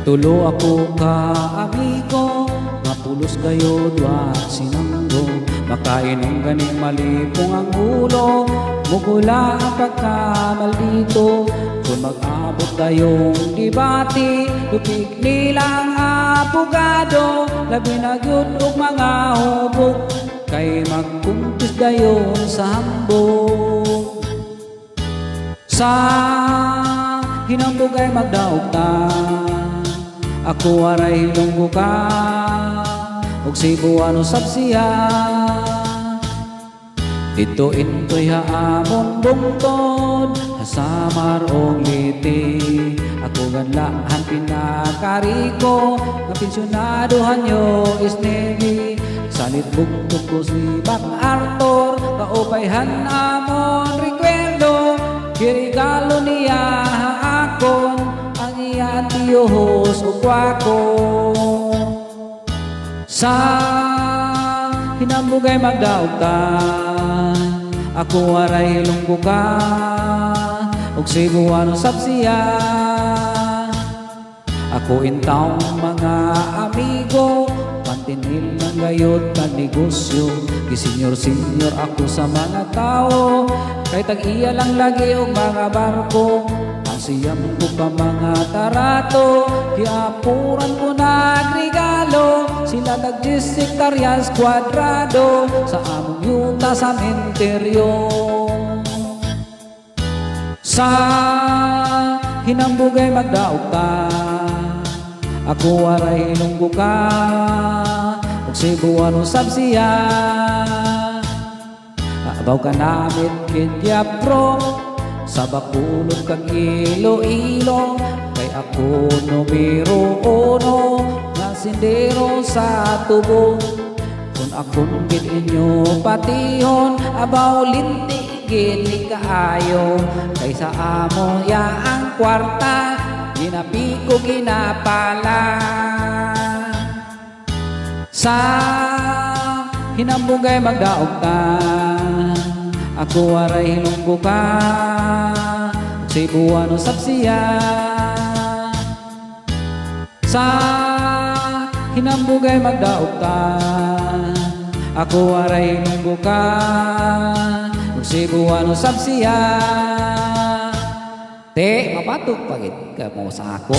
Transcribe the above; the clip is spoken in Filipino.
Tulo ako ka amigo, mapulos kayo duat sinanggo. Makainom ganing malipong ang ulo, mugula ang pagkamaldito. Kung mag-abot kayong debate, lupig nilang abogado. Labi na yun og mga hubog, kay magkumpis dayon sa hambog. Sa hinambog ay magdaog ta, ako aray hilonggo ka, og Cebuano sabsiya. Dito into'y haamon bungtod, hasamar og liti. Ako ganlaan pinakariko, nga pensyonado hanyo is Navy. Salit bugtog ko si Bac Arthur, kaupayhan amon rekwendo. Kirigalo niya haakon, ang iya tiyos o kwako. Sa hinambugay magdaog ka, ako aray hilonggo ka, og Cebuano sabsiya. Ako intawng mga amigo, pantinil ng gayot ka negosyo. Gisenyor-senyor ako sa mga tao, kay tag-iya lang lagi og mga barko. Ang siyam ko pa mga tarato, kiapuran ko nagregalo. Sila tag-10 hektaryas kwadrado, sa among yuta sa menteryo. Sa hinambugay magdaog ta, ako aray hilonggo ka, og Cebuano sabsiya. Abaw ka namit kidyapro, sa bakulod kag Iloilo. Kay ako numero 1 nga sindero sa tubo. Kung akong gid inyo patihon, abaw linti gini kaayo. Kay sa amo ya ang kwarta, ginapi ko ginapala. Sa hinambugay magdaog ta, ako aray hilonggo ka, Cebuano sabsiya. Sa hinambugay magdaog ta, ako aray hilonggo ka, Cebuano sabsiya. Te, mapatok pagit ka mo sa ako.